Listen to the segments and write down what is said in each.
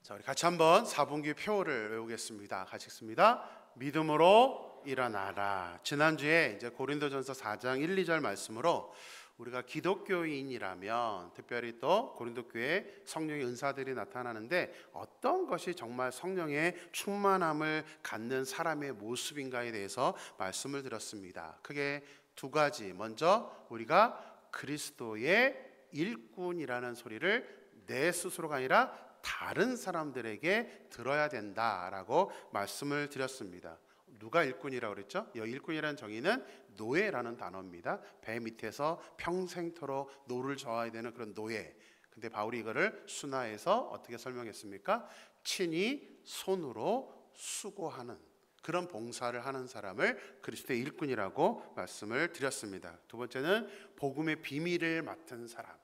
자, 우리 같이 한번 4분기 표를 외우겠습니다. 같이 읽습니다. 믿음으로 일어나라. 지난주에 이제 고린도전서 4장 1, 2절 말씀으로 우리가 기독교인이라면 특별히 또 고린도 교회에 성령의 은사들이 나타나는데 어떤 것이 정말 성령의 충만함을 갖는 사람의 모습인가에 대해서 말씀을 드렸습니다. 크게 두 가지. 먼저 우리가 그리스도의 일꾼이라는 소리를 내 스스로가 아니라 다른 사람들에게 들어야 된다라고 말씀을 드렸습니다. 누가 일꾼이라고 그랬죠? 여기 일꾼이라는 정의는 노예라는 단어입니다. 배 밑에서 평생토록 노를 저어야 되는 그런 노예. 근데 바울이 이거를 순화해서 어떻게 설명했습니까? 친히 손으로 수고하는 그런 봉사를 하는 사람을 그리스도의 일꾼이라고 말씀을 드렸습니다. 두 번째는 복음의 비밀을 맡은 사람.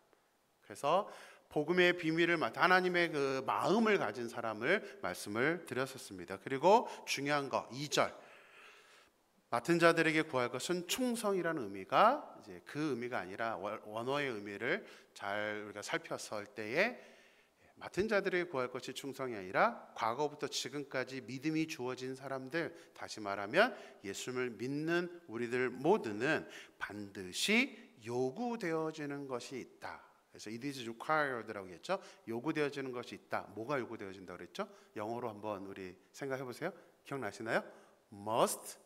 그래서 복음의 비밀을 맡아 하나님의 그 마음을 가진 사람을 말씀을 드렸었습니다. 그리고 중요한 거 2절 맡은 자들에게 구할 것은 충성이라는 의미가 이제 그 의미가 아니라 원어의 의미를 잘 우리가 살폈을 때에 맡은 자들에게 구할 것이 충성이 아니라 과거부터 지금까지 믿음이 주어진 사람들, 다시 말하면 예수님을 믿는 우리들 모두는 반드시 요구되어지는 것이 있다. 그래서 it is required라고 했죠. 요구되어지는 것이 있다. 뭐가 요구되어진다고 그랬죠? 영어로 한번 우리 생각해 보세요. 기억나시나요? must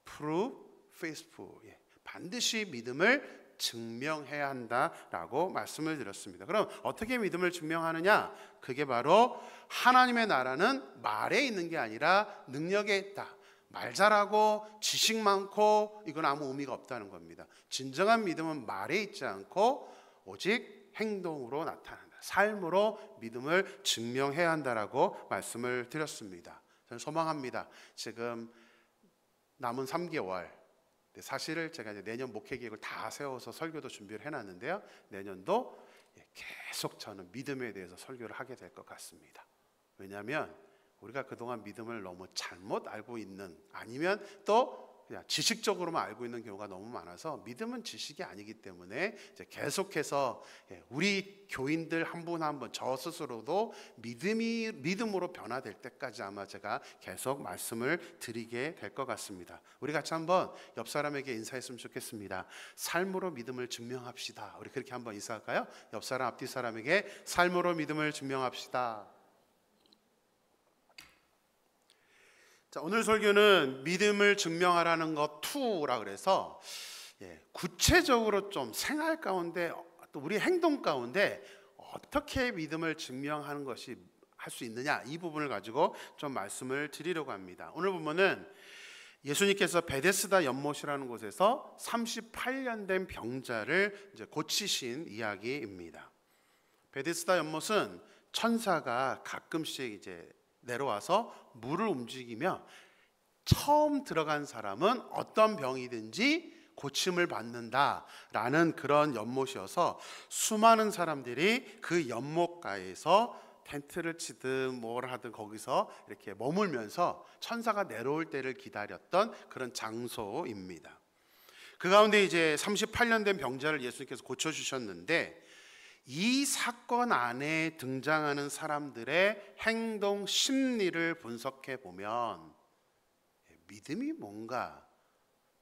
prove faithful. 반드시 믿음을 증명해야 한다라고 말씀을 드렸습니다. 그럼 어떻게 믿음을 증명하느냐? 그게 바로 하나님의 나라는 말에 있는 게 아니라 능력에 있다. 말 잘하고 지식 많고 이건 아무 의미가 없다는 겁니다. 진정한 믿음은 말에 있지 않고 오직 행동으로 나타난다. 삶으로 믿음을 증명해야 한다라고 말씀을 드렸습니다. 저는 소망합니다. 지금 남은 3개월 사실 제가 이제 내년 목회 계획을 다 세워서 설교도 준비를 해놨는데요. 내년도 계속 저는 믿음에 대해서 설교를 하게 될 것 같습니다. 왜냐하면 우리가 그동안 믿음을 너무 잘못 알고 있는 아니면 또 그냥 지식적으로만 알고 있는 경우가 너무 많아서 믿음은 지식이 아니기 때문에 이제 계속해서 우리 교인들 한 분 한 분 저 스스로도 믿음으로 변화될 때까지 아마 제가 계속 말씀을 드리게 될 것 같습니다. 우리 같이 한번 옆 사람에게 인사했으면 좋겠습니다. 삶으로 믿음을 증명합시다. 우리 그렇게 한번 인사할까요? 옆 사람 앞뒤 사람에게 삶으로 믿음을 증명합시다. 자, 오늘 설교는 믿음을 증명하라는 것 2라 그래서 구체적으로 좀 생활 가운데 또 우리 행동 가운데 어떻게 믿음을 증명하는 것이 할 수 있느냐 이 부분을 가지고 좀 말씀을 드리려고 합니다. 오늘 보면은 예수님께서 베데스다 연못이라는 곳에서 38년 된 병자를 이제 고치신 이야기입니다. 베데스다 연못은 천사가 가끔씩 이제 내려와서 물을 움직이며 처음 들어간 사람은 어떤 병이든지 고침을 받는다라는 그런 연못이어서 수많은 사람들이 그 연못가에서 텐트를 치든 뭘 하든 거기서 이렇게 머물면서 천사가 내려올 때를 기다렸던 그런 장소입니다. 그 가운데 이제 38년 된 병자를 예수님께서 고쳐주셨는데 이 사건 안에 등장하는 사람들의 행동 심리를 분석해 보면 믿음이 뭔가,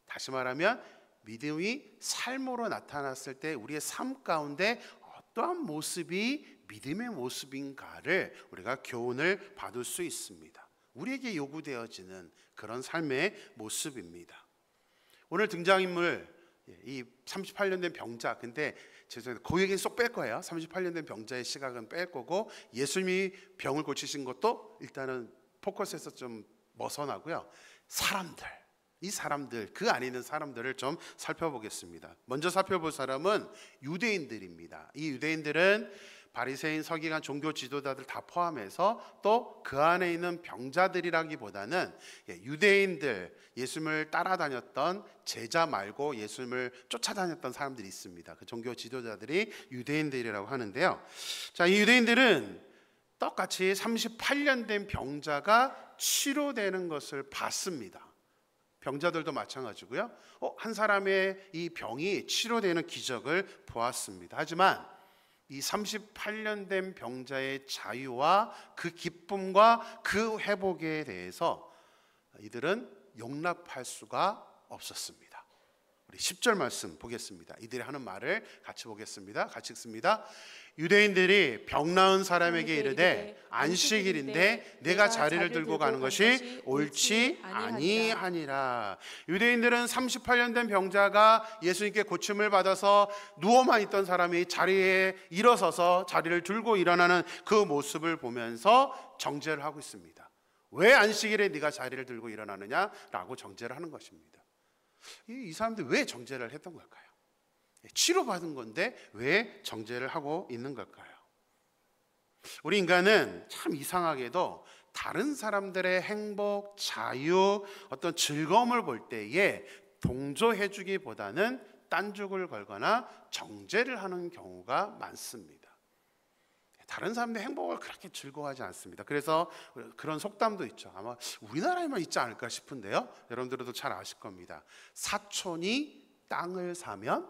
다시 말하면 믿음이 삶으로 나타났을 때 우리의 삶 가운데 어떠한 모습이 믿음의 모습인가를 우리가 교훈을 받을 수 있습니다. 우리에게 요구되어지는 그런 삶의 모습입니다. 오늘 등장인물 이 38년 된 병자, 근데 죄송해요, 그 얘기는 쏙 뺄 거예요. 38년 된 병자의 시각은 뺄 거고 예수님이 병을 고치신 것도 일단은 포커스에서 좀 벗어나고요. 사람들, 이 사람들, 그 안에 있는 사람들을 좀 살펴보겠습니다. 먼저 살펴볼 사람은 유대인들입니다. 이 유대인들은 바리새인, 서기관, 종교 지도자들 다 포함해서 또 그 안에 있는 병자들이라기보다는 유대인들, 예수님을 따라다녔던 제자 말고 예수님을 쫓아다녔던 사람들이 있습니다. 그 종교 지도자들이 유대인들이라고 하는데요. 자, 이 유대인들은 똑같이 38년 된 병자가 치료되는 것을 봤습니다. 병자들도 마찬가지고요. 한 사람의 이 병이 치료되는 기적을 보았습니다. 하지만 이 38년 된 병자의 자유와 그 기쁨과 그 회복에 대해서 이들은 용납할 수가 없었습니다. 우리 10절 말씀 보겠습니다. 이들이 하는 말을 같이 보겠습니다. 같이 읽습니다. 유대인들이 병 나은 사람에게 이르되 안식일인데 내가 자리를 들고 가는 것이 옳지 아니하니라. 유대인들은 38년 된 병자가 예수님께 고침을 받아서 누워만 있던 사람이 자리에 일어서서 자리를 들고 일어나는 그 모습을 보면서 정죄를 하고 있습니다. 왜 안식일에 네가 자리를 들고 일어나느냐라고 정죄를 하는 것입니다. 이 사람들 왜 정죄를 했던 걸까요? 치료받은 건데 왜 정죄를 하고 있는 걸까요? 우리 인간은 참 이상하게도 다른 사람들의 행복, 자유, 어떤 즐거움을 볼 때에 동조해 주기보다는 딴죽을 걸거나 정죄를 하는 경우가 많습니다. 다른 사람들의 행복을 그렇게 즐거워하지 않습니다. 그래서 그런 속담도 있죠. 아마 우리나라에만 있지 않을까 싶은데요, 여러분들도 잘 아실 겁니다. 사촌이 땅을 사면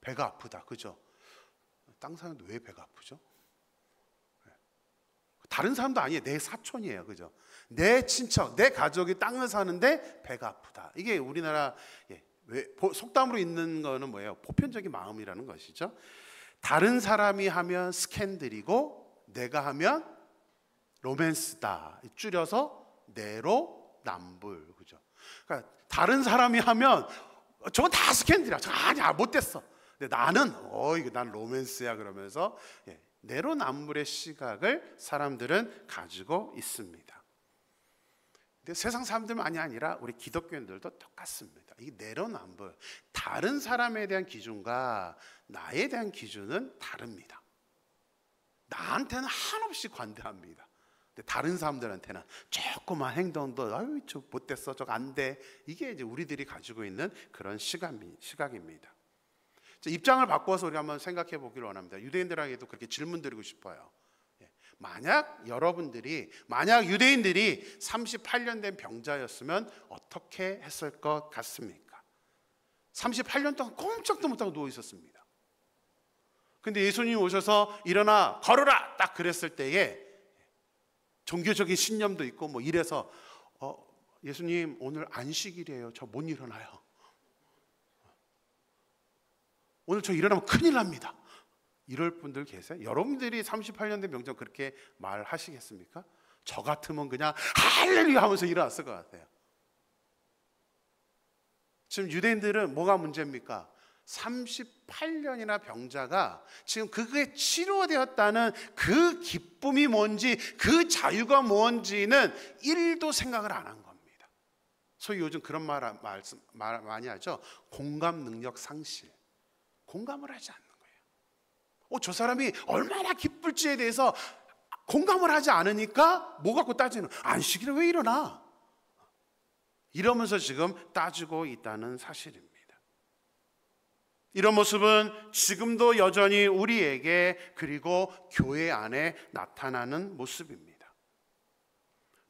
배가 아프다. 그죠? 땅 사는데 왜 배가 아프죠? 다른 사람도 아니에요. 내 사촌이에요. 그죠? 내 친척, 내 가족이 땅을 사는데 배가 아프다. 이게 우리나라 속담으로 있는 거는 뭐예요? 보편적인 마음이라는 것이죠. 다른 사람이 하면 스캔들이고 내가 하면 로맨스다. 줄여서 내로남불. 그죠? 그러니까 다른 사람이 하면 저건 다 스캔들이야. 저 아니야, 못됐어. 근데 나는 이거 난 로맨스야 그러면서 내로남불의 시각을 사람들은 가지고 있습니다. 근데 세상 사람들만이 아니라 우리 기독교인들도 똑같습니다. 이 내로남불, 다른 사람에 대한 기준과 나에 대한 기준은 다릅니다. 나한테는 한없이 관대합니다. 근데 다른 사람들한테는 조그만 행동도 아유 저 못됐어, 저거 안 돼. 이게 이제 우리들이 가지고 있는 그런 시각입니다. 입장을 바꿔서 우리 한번 생각해 보기를 원합니다. 유대인들에게도 그렇게 질문 드리고 싶어요. 만약 유대인들이 38년 된 병자였으면 어떻게 했을 것 같습니까? 38년 동안 꼼짝도 못하고 누워 있었습니다. 근데 예수님이 오셔서 일어나 걸어라 딱 그랬을 때에 종교적인 신념도 있고 뭐 이래서 예수님 오늘 안식일이에요. 저 못 일어나요. 오늘 저 일어나면 큰일 납니다. 이럴 분들 계세요? 여러분들이 38년 된 병자 그렇게 말하시겠습니까? 저 같으면 그냥 할렐루야 하면서 일어났을 것 같아요. 지금 유대인들은 뭐가 문제입니까? 38년이나 병자가 지금 그게 치료되었다는 그 기쁨이 뭔지, 그 자유가 뭔지는 1도 생각을 안 한 겁니다. 소위 요즘 그런 말 많이 하죠. 공감 능력 상실. 공감을 하지 않는 거예요. 저 사람이 얼마나 기쁠지에 대해서 공감을 하지 않으니까 뭐 갖고 따지는, 안식일에 왜 일어나? 이러면서 지금 따지고 있다는 사실입니다. 이런 모습은 지금도 여전히 우리에게 그리고 교회 안에 나타나는 모습입니다.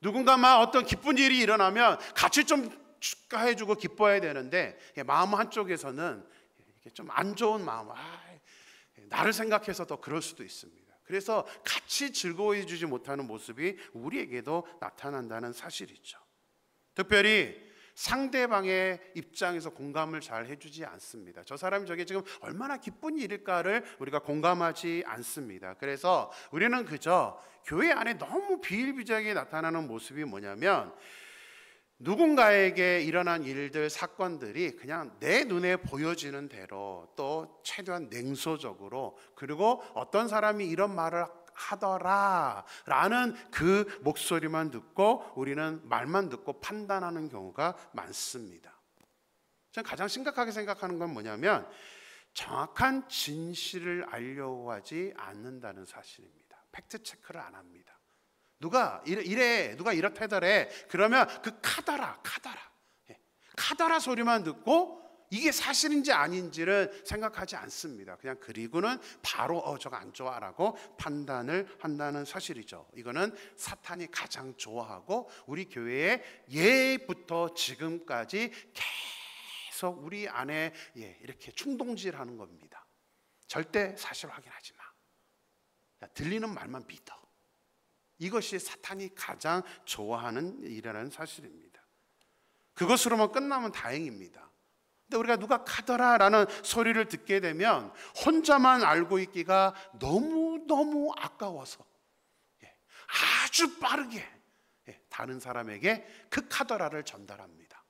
누군가 막 어떤 기쁜 일이 일어나면 같이 좀 축하해주고 기뻐해야 되는데 마음 한쪽에서는 좀 안 좋은 마음, 나를 생각해서 더 그럴 수도 있습니다. 그래서 같이 즐거워해 주지 못하는 모습이 우리에게도 나타난다는 사실이죠. 특별히 상대방의 입장에서 공감을 잘 해주지 않습니다. 저 사람이 저게 지금 얼마나 기쁜 일일까를 우리가 공감하지 않습니다. 그래서 우리는 그저 교회 안에 너무 비일비재하게 나타나는 모습이 뭐냐면, 누군가에게 일어난 일들, 사건들이 그냥 내 눈에 보여지는 대로, 또 최대한 냉소적으로, 그리고 어떤 사람이 이런 말을 하더라 라는 그 목소리만 듣고 우리는 말만 듣고 판단하는 경우가 많습니다. 저는 가장 심각하게 생각하는 건 뭐냐면, 정확한 진실을 알려고 하지 않는다는 사실입니다. 팩트 체크를 안 합니다. 누가 이래, 누가 이렇다 하더래. 그러면 그 카더라 소리만 듣고 이게 사실인지 아닌지를 생각하지 않습니다. 그냥 그리고는 바로 저거 안 좋아라고 판단을 한다는 사실이죠. 이거는 사탄이 가장 좋아하고 우리 교회의 예부터 지금까지 계속 우리 안에 이렇게 충동질하는 겁니다. 절대 사실 확인하지 마. 들리는 말만 믿어. 이것이 사탄이 가장 좋아하는 일이라는 사실입니다. 그것으로만 끝나면 다행입니다. 근데 우리가 누가 가더라라는 소리를 듣게 되면 혼자만 알고 있기가 너무너무 아까워서 아주 빠르게 다른 사람에게 그 카더라를 전달합니다.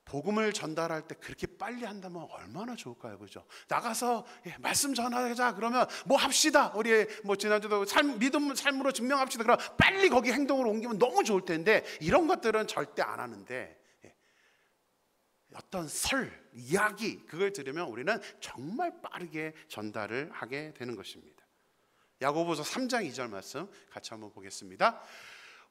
복음을 전달할 때 그렇게 빨리 한다면 얼마나 좋을까요? 그죠? 나가서 말씀 전하자 그러면 뭐 합시다. 우리 뭐 지난주도 믿음 삶으로 증명합시다. 그럼 빨리 거기 행동으로 옮기면 너무 좋을 텐데 이런 것들은 절대 안 하는데 어떤 이야기 그걸 들으면 우리는 정말 빠르게 전달을 하게 되는 것입니다. 야고보서 3장 2절 말씀 같이 한번 보겠습니다.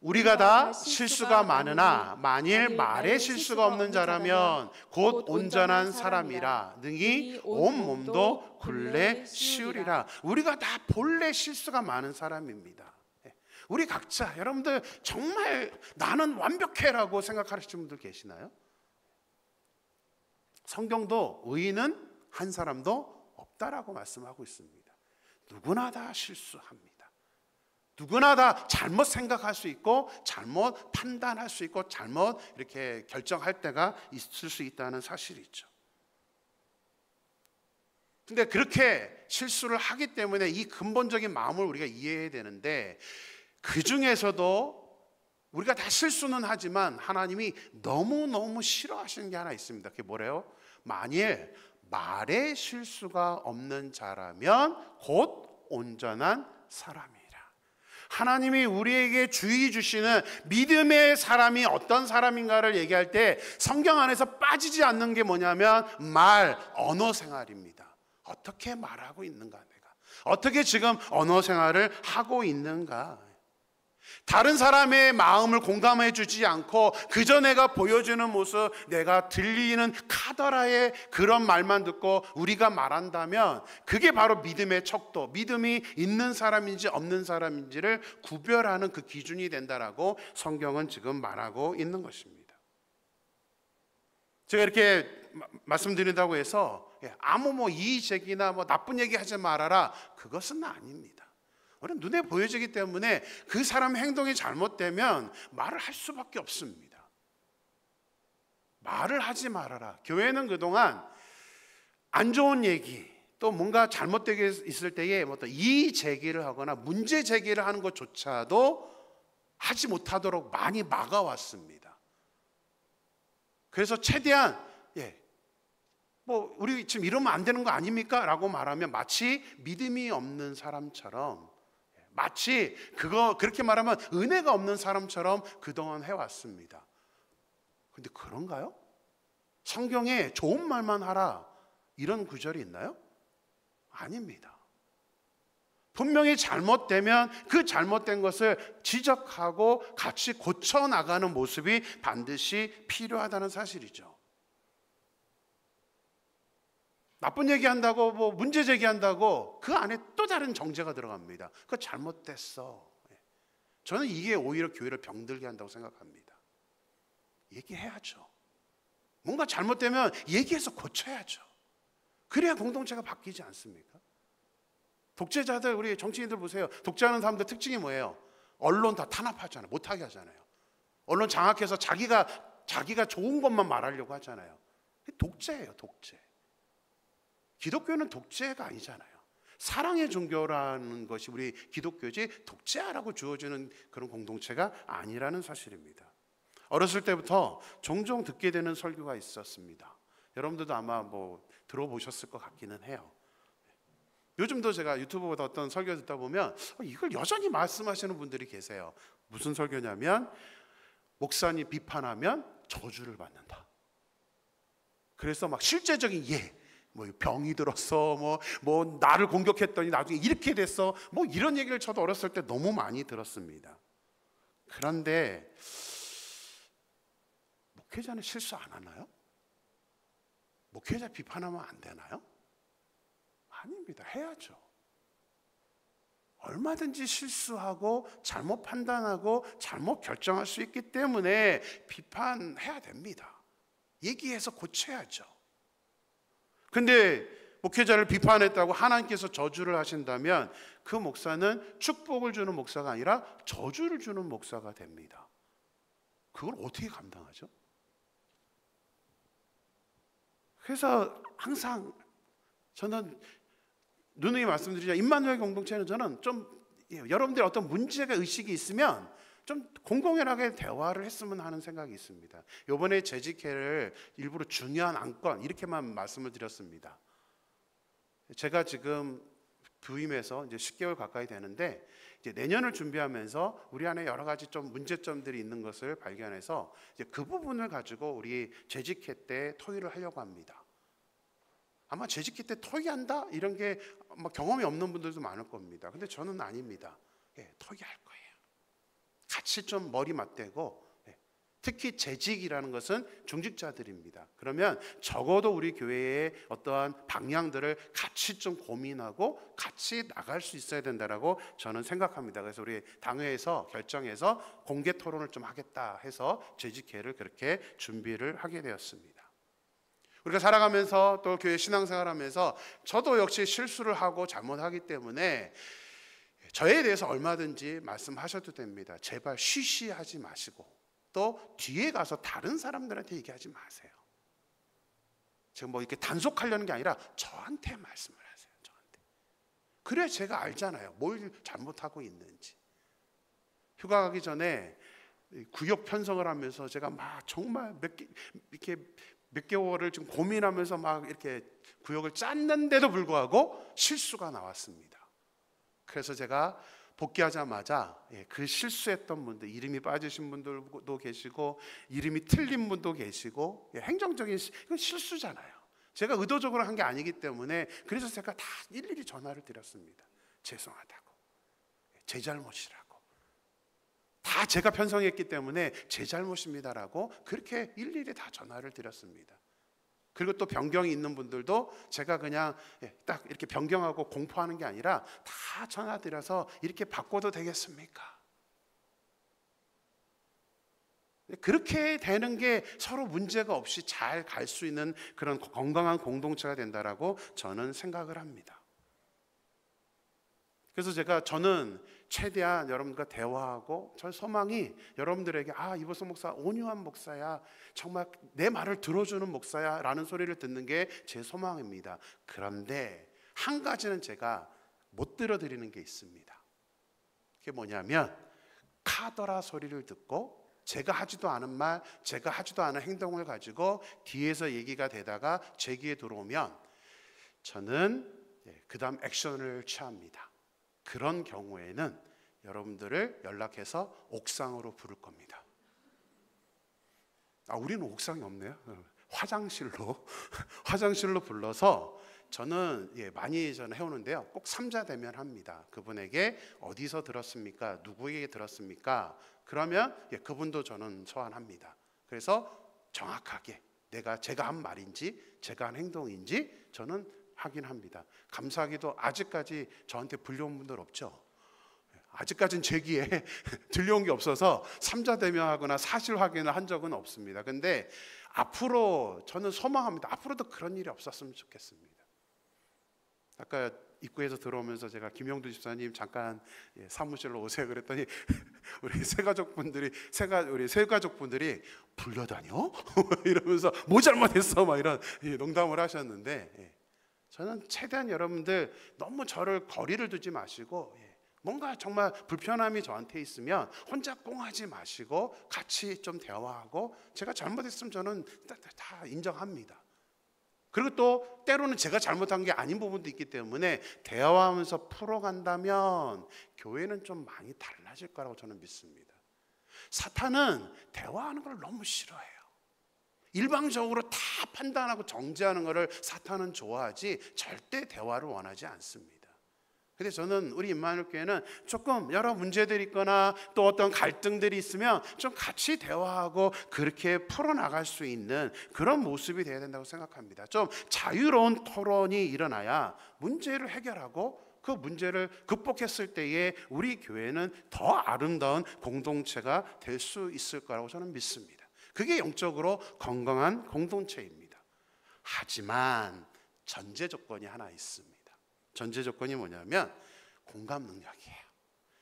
우리가 다 실수가 많으나 만일 말에 실수가 없는 자라면 곧 온전한 사람이라 능히 온 몸도 굴레 씌우리라. 우리가 다 본래 실수가 많은 사람입니다. 우리 각자 여러분들 정말 나는 완벽해라고 생각하시는 분들 계시나요? 성경도 의인은 한 사람도 없다라고 말씀하고 있습니다. 누구나 다 실수합니다. 누구나 다 잘못 생각할 수 있고 잘못 판단할 수 있고 잘못 이렇게 결정할 때가 있을 수 있다는 사실이죠. 근데 그렇게 실수를 하기 때문에 이 근본적인 마음을 우리가 이해해야 되는데 그 중에서도 우리가 다 실수는 하지만 하나님이 너무너무 싫어하시는 게 하나 있습니다. 그게 뭐래요? 만일 말에 실수가 없는 자라면 곧 온전한 사람이라. 하나님이 우리에게 주의 주시는 믿음의 사람이 어떤 사람인가를 얘기할 때 성경 안에서 빠지지 않는 게 뭐냐면 언어 생활입니다. 어떻게 말하고 있는가 내가. 어떻게 지금 언어 생활을 하고 있는가. 다른 사람의 마음을 공감해 주지 않고 그저 내가 보여주는 모습, 내가 들리는 카더라의 그런 말만 듣고 우리가 말한다면 그게 바로 믿음의 척도, 믿음이 있는 사람인지 없는 사람인지를 구별하는 그 기준이 된다라고 성경은 지금 말하고 있는 것입니다. 제가 이렇게 말씀드린다고 해서 아무 이의 제기나 나쁜 얘기 하지 말아라, 그것은 아닙니다. 우리는 눈에 보여지기 때문에 그 사람의 행동이 잘못되면 말을 할 수밖에 없습니다. 말을 하지 말아라. 교회는 그동안 안 좋은 얘기 또 뭔가 잘못되게 있을 때에 이의 제기를 하거나 문제 제기를 하는 것조차도 하지 못하도록 많이 막아왔습니다. 그래서 최대한 우리 지금 이러면 안 되는 거 아닙니까? 라고 말하면 마치 믿음이 없는 사람처럼, 마치 그렇게 말하면 은혜가 없는 사람처럼 그동안 해왔습니다. 근데 그런가요? 성경에 좋은 말만 하라 이런 구절이 있나요? 아닙니다. 분명히 잘못되면 그 잘못된 것을 지적하고 같이 고쳐나가는 모습이 반드시 필요하다는 사실이죠. 나쁜 얘기한다고 문제 제기한다고 그 안에 또 다른 정죄가 들어갑니다. 그거 잘못됐어. 저는 이게 오히려 교회를 병들게 한다고 생각합니다. 얘기해야죠. 뭔가 잘못되면 얘기해서 고쳐야죠. 그래야 공동체가 바뀌지 않습니까? 독재자들, 우리 정치인들 보세요. 독재하는 사람들 특징이 뭐예요? 언론 다 탄압하잖아요. 못하게 하잖아요. 언론 장악해서 자기가 좋은 것만 말하려고 하잖아요. 독재예요, 독재. 기독교는 독재가 아니잖아요. 사랑의 종교라는 것이 우리 기독교지 독재하라고 주어지는 그런 공동체가 아니라는 사실입니다. 어렸을 때부터 종종 듣게 되는 설교가 있었습니다. 여러분들도 아마 들어보셨을 것 같기는 해요. 요즘도 제가 유튜브보다 어떤 설교 듣다 보면 이걸 여전히 말씀하시는 분들이 계세요. 무슨 설교냐면 목사님 비판하면 저주를 받는다. 그래서 실제적인 병이 들었어, 나를 공격했더니 나중에 이렇게 됐어, 이런 얘기를 저도 어렸을 때 너무 많이 들었습니다. 그런데 목회자는 실수 안 하나요? 목회자 비판하면 안 되나요? 아닙니다. 해야죠. 얼마든지 실수하고 잘못 판단하고 잘못 결정할 수 있기 때문에 비판해야 됩니다. 얘기해서 고쳐야죠. 근데 목회자를 비판했다고 하나님께서 저주를 하신다면 그 목사는 축복을 주는 목사가 아니라 저주를 주는 목사가 됩니다. 그걸 어떻게 감당하죠? 그래서 항상 저는 누누이 말씀드리자, 임마누엘 공동체는 저는 좀 여러분들이 어떤 문제가 의식이 있으면 좀 공공연하게 대화를 했으면 하는 생각이 있습니다. 이번에 재직회를 일부러 중요한 안건 이렇게만 말씀을 드렸습니다. 제가 지금 부임해서 이제 10개월 가까이 되는데 이제 내년을 준비하면서 우리 안에 여러 가지 좀 문제점들이 있는 것을 발견해서 이제 그 부분을 가지고 우리 재직회 때 토의를 하려고 합니다. 아마 재직회 때 토의한다 이런 게 경험이 없는 분들도 많을 겁니다. 근데 저는 아닙니다. 토의할 거예요. 같이 좀 머리 맞대고, 특히 재직이라는 것은 중직자들입니다. 그러면 적어도 우리 교회의 어떠한 방향들을 같이 좀 고민하고 같이 나갈 수 있어야 된다라고 저는 생각합니다. 그래서 우리 당회에서 결정해서 공개 토론을 좀 하겠다 해서 재직회를 그렇게 준비를 하게 되었습니다. 우리가 살아가면서 또 교회 신앙생활하면서 저도 역시 실수를 하고 잘못하기 때문에 저에 대해서 얼마든지 말씀하셔도 됩니다. 제발 쉬쉬하지 마시고 또 뒤에 가서 다른 사람들한테 얘기하지 마세요. 지금 뭐 이렇게 단속하려는 게 아니라 저한테 말씀을 하세요. 저한테. 그래야 제가 알잖아요. 뭘 잘못하고 있는지. 휴가 가기 전에 구역 편성을 하면서 제가 막 정말 몇 개월을 지금 고민하면서 막 이렇게 구역을 짰는데도 불구하고 실수가 나왔습니다. 그래서 제가 복귀하자마자 그 실수했던 분들, 이름이 빠지신 분들도 계시고 이름이 틀린 분도 계시고, 행정적인 이건 실수잖아요. 제가 의도적으로 한 게 아니기 때문에 그래서 제가 다 일일이 전화를 드렸습니다. 죄송하다고, 제 잘못이라고, 다 제가 편성했기 때문에 제 잘못입니다라고 그렇게 일일이 다 전화를 드렸습니다. 그리고 또 변경이 있는 분들도 제가 그냥 딱 이렇게 변경하고 공포하는 게 아니라 다 전화드려서 이렇게 바꿔도 되겠습니까? 그렇게 되는 게 서로 문제가 없이 잘 갈 수 있는 그런 건강한 공동체가 된다라고 저는 생각을 합니다. 그래서 저는 최대한 여러분과 대화하고 저 소망이 여러분들에게 이보석 목사 온유한 목사야, 정말 내 말을 들어주는 목사야 라는 소리를 듣는 게 제 소망입니다. 그런데 한 가지는 제가 못 들어드리는 게 있습니다. 그게 뭐냐면 카더라 소리를 듣고 제가 하지도 않은 말, 제가 하지도 않은 행동을 가지고 뒤에서 얘기가 되다가 제 귀에 들어오면 저는 그 다음 액션을 취합니다. 그런 경우에는 여러분들을 연락해서 옥상으로 부를 겁니다. 우리는 옥상이 없네요. 화장실로 불러서 저는 많이 해오는데요. 꼭 삼자대면 합니다. 그분에게 어디서 들었습니까? 누구에게 들었습니까? 그러면 그분도 저는 소환합니다. 그래서 정확하게 제가 한 말인지 제가 한 행동인지 저는 확인합니다. 감사하게도 아직까지 저한테 불려온 분들 없죠. 아직까지는 제 귀에 들려온 게 없어서 삼자대면하거나 사실 확인을 한 적은 없습니다. 근데 앞으로 저는 소망합니다. 앞으로도 그런 일이 없었으면 좋겠습니다. 아까 입구에서 들어오면서 제가 김영두 집사님 잠깐 사무실로 오세요 그랬더니 우리 새가족분들이 불려다녀? 이러면서 뭐 잘못했어? 막 이런 농담을 하셨는데, 저는 최대한 여러분들 너무 저를 거리를 두지 마시고 뭔가 정말 불편함이 저한테 있으면 혼자 꽁하지 마시고 같이 좀 대화하고, 제가 잘못했으면 저는 다 인정합니다. 그리고 또 때로는 제가 잘못한 게 아닌 부분도 있기 때문에 대화하면서 풀어간다면 교회는 좀 많이 달라질 거라고 저는 믿습니다. 사탄은 대화하는 걸 너무 싫어해요. 일방적으로 다 판단하고 정죄하는 것을 사탄은 좋아하지 절대 대화를 원하지 않습니다. 근데 저는 우리 임마누엘 교회는 조금 여러 문제들이 있거나 또 어떤 갈등들이 있으면 좀 같이 대화하고 그렇게 풀어나갈 수 있는 그런 모습이 되어야 된다고 생각합니다. 좀 자유로운 토론이 일어나야 문제를 해결하고 그 문제를 극복했을 때에 우리 교회는 더 아름다운 공동체가 될 수 있을 거라고 저는 믿습니다. 그게 영적으로 건강한 공동체입니다. 하지만 전제 조건이 하나 있습니다. 전제 조건이 뭐냐면 공감 능력이에요.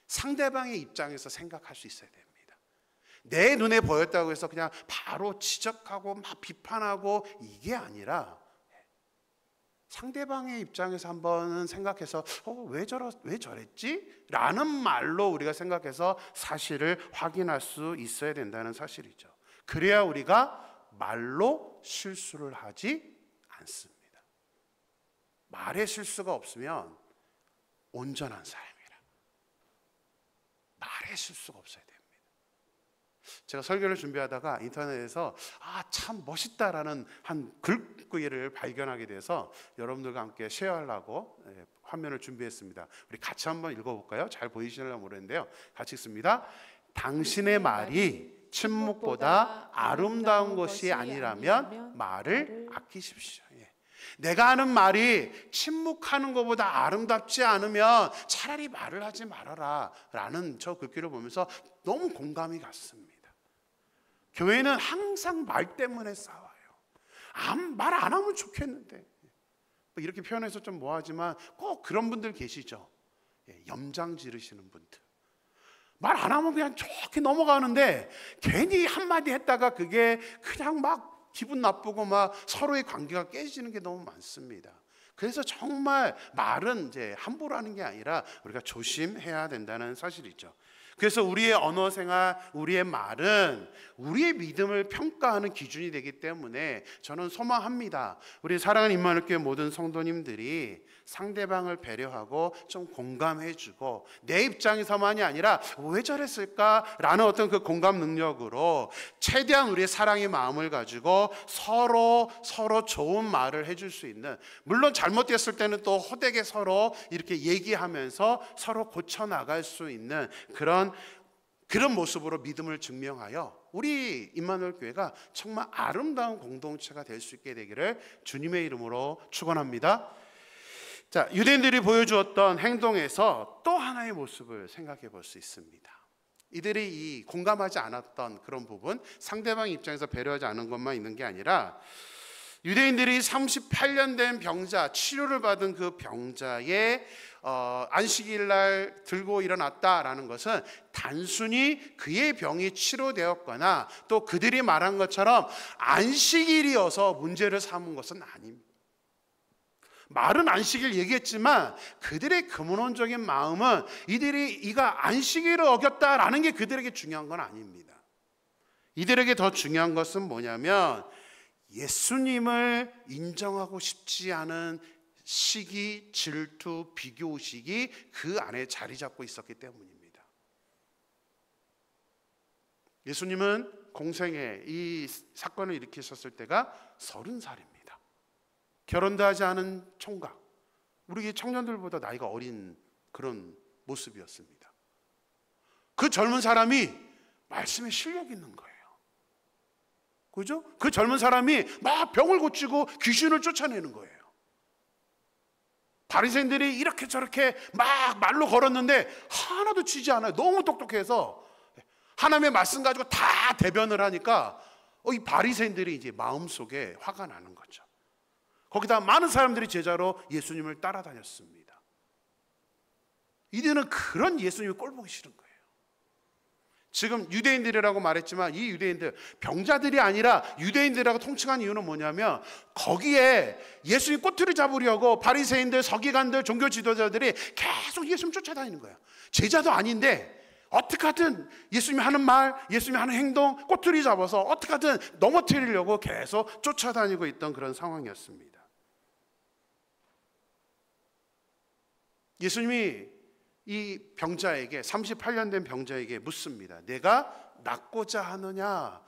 상대방의 입장에서 생각할 수 있어야 됩니다. 내 눈에 보였다고 해서 그냥 바로 지적하고 막 비판하고 이게 아니라 상대방의 입장에서 한번은 생각해서 왜 저랬지? 라는 말로 우리가 생각해서 사실을 확인할 수 있어야 된다는 사실이죠. 그래야 우리가 말로 실수를 하지 않습니다. 말에 실수가 없으면 온전한 사람이라. 말에 실수가 없어야 됩니다. 제가 설교를 준비하다가 인터넷에서 참 멋있다라는 한 글귀를 발견하게 돼서 여러분들과 함께 쉐어하려고 화면을 준비했습니다. 우리 같이 한번 읽어볼까요? 잘 보이시려면 모르겠는데요. 같이 읽습니다. 당신의 말이 침묵보다 아름다운 것이 아니라면 말을 아끼십시오. 내가 하는 말이 침묵하는 것보다 아름답지 않으면 차라리 말을 하지 말아라 라는 저 글귀를 보면서 너무 공감이 갔습니다. 교회는 항상 말 때문에 싸워요. 말 안 하면 좋겠는데, 이렇게 표현해서 좀 뭐하지만 꼭 그런 분들 계시죠. 염장 지르시는 분들, 말 안 하면 그냥 좋게 넘어가는데 괜히 한마디 했다가 그게 그냥 막 기분 나쁘고 막 서로의 관계가 깨지는 게 너무 많습니다. 그래서 정말 말은 이제 함부로 하는 게 아니라 우리가 조심해야 된다는 사실이죠. 그래서 우리의 언어 생활, 우리의 말은 우리의 믿음을 평가하는 기준이 되기 때문에 저는 소망합니다. 우리 사랑하는 임마누엘교회 모든 성도님들이 상대방을 배려하고 좀 공감해주고 내 입장에서만이 아니라 왜 저랬을까라는 어떤 그 공감 능력으로 최대한 우리의 사랑의 마음을 가지고 서로 좋은 말을 해줄 수 있는, 물론 잘못됐을 때는 또 호되게 서로 이렇게 얘기하면서 서로 고쳐나갈 수 있는 그런 모습으로 믿음을 증명하여 우리 임마누엘 교회가 정말 아름다운 공동체가 될 수 있게 되기를 주님의 이름으로 축원합니다. 자, 유대인들이 보여주었던 행동에서 또 하나의 모습을 생각해 볼 수 있습니다. 이들이 이 공감하지 않았던 그런 부분, 상대방 입장에서 배려하지 않은 것만 있는 게 아니라 유대인들이 38년 된 병자, 치료를 받은 그 병자의 안식일 날 들고 일어났다라는 것은 단순히 그의 병이 치료되었거나 또 그들이 말한 것처럼 안식일이어서 문제를 삼은 것은 아닙니다. 말은 안식일 얘기했지만 그들의 근원적인 마음은 이가 안식일을 어겼다라는 게 그들에게 중요한 건 아닙니다. 이들에게 더 중요한 것은 뭐냐면 예수님을 인정하고 싶지 않은 시기, 질투, 비교의식이 그 안에 자리 잡고 있었기 때문입니다. 예수님은 공생에 이 사건을 일으키셨을 때가 30살입니다. 결혼도 하지 않은 총각, 우리 청년들보다 나이가 어린 그런 모습이었습니다. 그 젊은 사람이 말씀에 실력 있는 거예요. 그죠? 그 젊은 사람이 막 병을 고치고 귀신을 쫓아내는 거예요. 바리새인들이 이렇게 저렇게 막 말로 걸었는데 하나도 치지 않아요. 너무 똑똑해서 하나님의 말씀 가지고 다 대변을 하니까 이 바리새인들이 이제 마음속에 화가 나는 거죠. 거기다 많은 사람들이 제자로 예수님을 따라다녔습니다. 이들은 그런 예수님을 꼴보기 싫은 거예요. 지금 유대인들이라고 말했지만 이 유대인들, 병자들이 아니라 유대인들이라고 통칭한 이유는 뭐냐면 거기에 예수님 꼬투리 잡으려고 바리새인들, 서기관들, 종교 지도자들이 계속 예수님 쫓아다니는 거예요. 제자도 아닌데 어떻게 하든 예수님이 하는 말, 예수님이 하는 행동 꼬투리 잡아서 어떻게 하든 넘어뜨리려고 계속 쫓아다니고 있던 그런 상황이었습니다. 예수님이 이 병자에게, 38년 된 병자에게 묻습니다. 내가 낫고자 하느냐?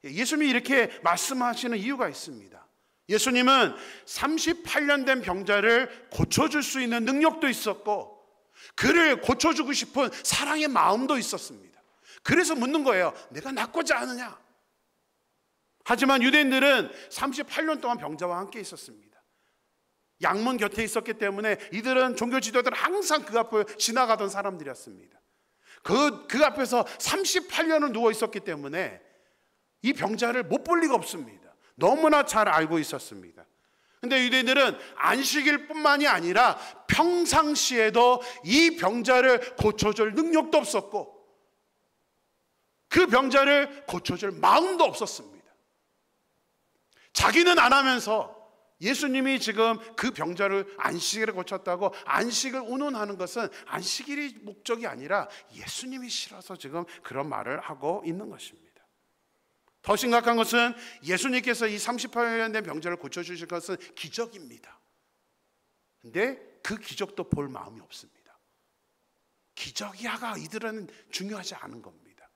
예수님이 이렇게 말씀하시는 이유가 있습니다. 예수님은 38년 된 병자를 고쳐줄 수 있는 능력도 있었고 그를 고쳐주고 싶은 사랑의 마음도 있었습니다. 그래서 묻는 거예요. 내가 낫고자 하느냐? 하지만 유대인들은 38년 동안 병자와 함께 있었습니다. 양문 곁에 있었기 때문에 이들은 종교 지도자들은 항상 그 앞을 지나가던 사람들이었습니다. 그 앞에서 38년을 누워 있었기 때문에 이 병자를 못 볼 리가 없습니다. 너무나 잘 알고 있었습니다. 근데 유대인들은 안식일 뿐만이 아니라 평상시에도 이 병자를 고쳐줄 능력도 없었고 그 병자를 고쳐줄 마음도 없었습니다. 자기는 안 하면서 예수님이 지금 그 병자를 안식일에 고쳤다고 안식을 운운하는 것은 안식일이 목적이 아니라 예수님이 싫어서 지금 그런 말을 하고 있는 것입니다. 더 심각한 것은 예수님께서 이 38년 된 병자를 고쳐주실 것은 기적입니다. 근데 그 기적도 볼 마음이 없습니다. 기적이야가 이들은 중요하지 않은 겁니다.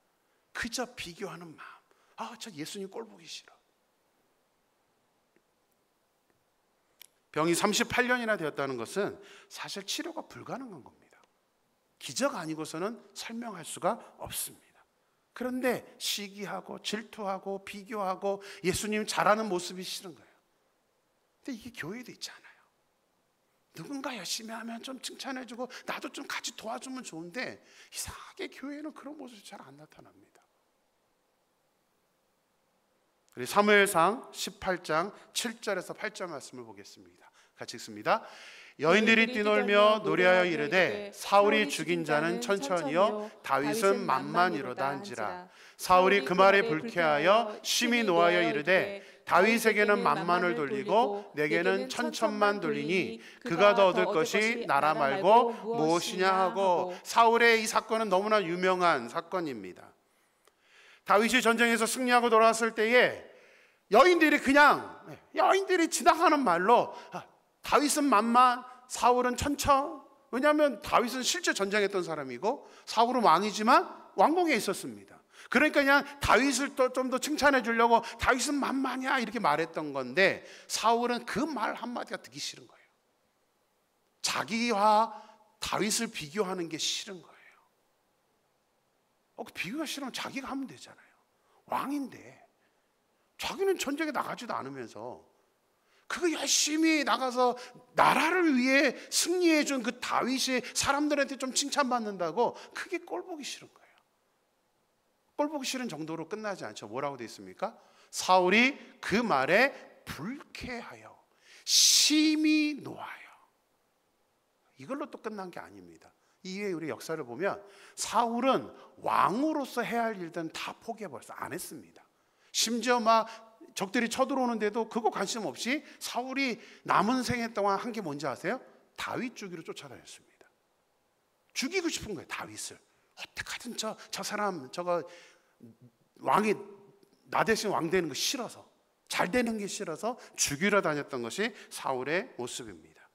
그저 비교하는 마음. 저 예수님 꼴 보기 싫어. 병이 38년이나 되었다는 것은 사실 치료가 불가능한 겁니다. 기적 아니고서는 설명할 수가 없습니다. 그런데 시기하고 질투하고 비교하고 예수님 잘하는 모습이 싫은 거예요. 근데 이게 교회도 있잖아요. 누군가 열심히 하면 좀 칭찬해주고 나도 좀 같이 도와주면 좋은데 이상하게 교회는 그런 모습이 잘 안 나타납니다. 우리 사무엘상 18장 7절에서 8절 말씀을 보겠습니다. 같이 읽습니다. 여인들이 뛰놀며 노래하여 이르되 사울이 죽인 자는 천천히요 다윗은 만만이로다 한지라. 사울이 그 말에 불쾌하여 심히 노하여 이르되 다윗에게는 만만을 돌리고 내게는 천천만 돌리니 그가 더 얻을 것이 나라 말고 무엇이냐 하고. 사울의 이 사건은 너무나 유명한 사건입니다. 다윗이 전쟁에서 승리하고 돌아왔을 때에 여인들이 지나가는 말로 다윗은 만만, 사울은 천천. 왜냐하면 다윗은 실제 전쟁했던 사람이고 사울은 왕이지만 왕궁에 있었습니다. 그러니까 그냥 다윗을 좀 더 칭찬해 주려고 다윗은 만만이야 이렇게 말했던 건데 사울은 그 말 한마디가 듣기 싫은 거예요. 자기와 다윗을 비교하는 게 싫은 거예요. 그 비교가 싫으면 자기가 하면 되잖아요. 왕인데 자기는 전쟁에 나가지도 않으면서 그거 열심히 나가서 나라를 위해 승리해 준 그 다윗이 사람들한테 좀 칭찬받는다고 그게 꼴보기 싫은 거예요. 꼴보기 싫은 정도로 끝나지 않죠. 뭐라고 되어 있습니까? 사울이 그 말에 불쾌하여 심히 노하여. 이걸로 또 끝난 게 아닙니다. 이후에 우리 역사를 보면 사울은 왕으로서 해야 할 일들은 다 포기해버렸어. 안 했습니다. 심지어 막 적들이 쳐들어오는데도 그거 관심 없이 사울이 남은 생애 동안 한 게 뭔지 아세요? 다윗 죽이로 쫓아다녔습니다. 죽이고 싶은 거예요. 다윗을 어떻게든 저 사람 저거 왕이 나 대신 왕 되는 거 싫어서, 잘 되는 게 싫어서 죽이러 다녔던 것이 사울의 모습입니다.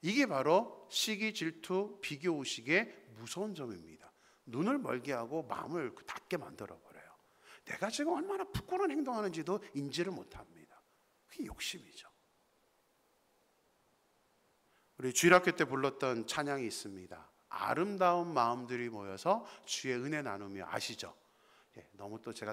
이게 바로 시기, 질투, 비교 의식의 무서운 점입니다. 눈을 멀게 하고 마음을 닫게 만들어버려요. 내가 지금 얼마나 부끄러운 행동하는지도 인지를 못합니다. 그게 욕심이죠. 우리 주일학교 때 불렀던 찬양이 있습니다. 아름다운 마음들이 모여서 주의 은혜 나누며. 아시죠? 너무 또 제가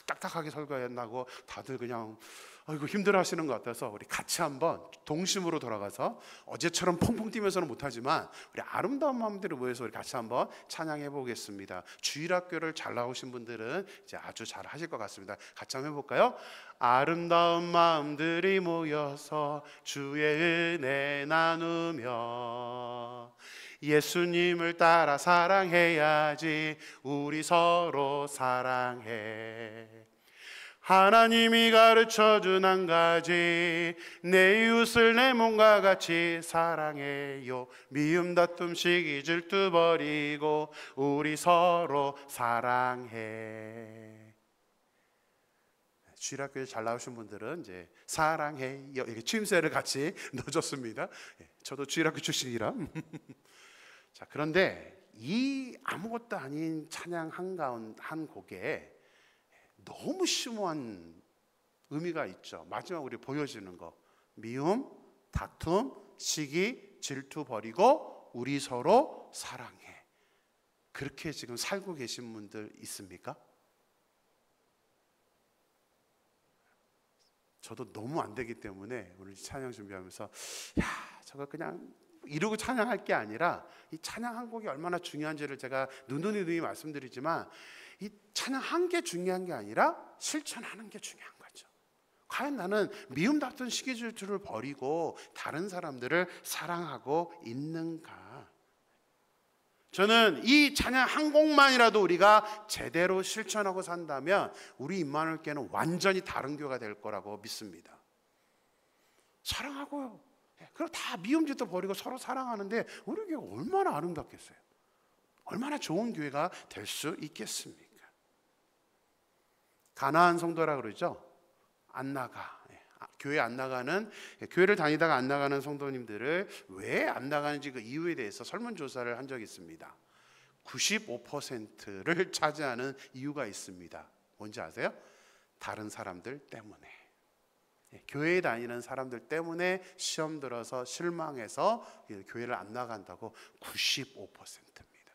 딱딱하게 설교했나고 다들 그냥 아이고 힘들어 하시는 것 같아서 우리 같이 한번 동심으로 돌아가서 어제처럼 퐁퐁 뛰면서는 못하지만 우리 아름다운 마음들을 모여서 우리 같이 한번 찬양해 보겠습니다. 주일학교를 잘 나오신 분들은 이제 아주 잘 하실 것 같습니다. 같이 한번 해볼까요? 아름다운 마음들이 모여서 주의 은혜 나누며 예수님을 따라 사랑해야지. 우리 서로 사랑해. 하나님이 가르쳐준 한 가지, 내 이웃을 내 몸과 같이 사랑해요. 미움 다툼 시기 질투 버리고 우리 서로 사랑해. 주일학교에 잘 나오신 분들은 이제 사랑해요 이렇게 추임새를 같이 넣어줬습니다. 저도 주일학교 출신이라. 자, 그런데 이 아무것도 아닌 찬양 한 곡에 너무 심오한 의미가 있죠. 마지막 우리 보여지는 거, 미움, 다툼, 시기, 질투 버리고 우리 서로 사랑해. 그렇게 지금 살고 계신 분들 있습니까? 저도 너무 안 되기 때문에 오늘 찬양 준비하면서 저거 그냥 이러고 찬양할 게 아니라 이 찬양 한 곡이 얼마나 중요한지를 제가 누누이 말씀드리지만 이 찬양 한 게 중요한 게 아니라 실천하는 게 중요한 거죠. 과연 나는 미움받던 시기 질투를 버리고 다른 사람들을 사랑하고 있는가? 저는 이 찬양 한 곡만이라도 우리가 제대로 실천하고 산다면 우리 임마누엘 교회는 완전히 다른 교회가 될 거라고 믿습니다. 사랑하고요. 그리고 다 미움짓도 버리고 서로 사랑하는데 우리 교회 얼마나 아름답겠어요. 얼마나 좋은 교회가 될 수 있겠습니까? 가나안 성도라 그러죠. 안 나가. 교회 안 나가는, 교회를 다니다가 안 나가는 성도님들을 왜 안 나가는지 그 이유에 대해서 설문조사를 한 적이 있습니다. 95%를 차지하는 이유가 있습니다. 뭔지 아세요? 다른 사람들 때문에. 교회에 다니는 사람들 때문에 시험 들어서 실망해서 교회를 안 나간다고 95%입니다.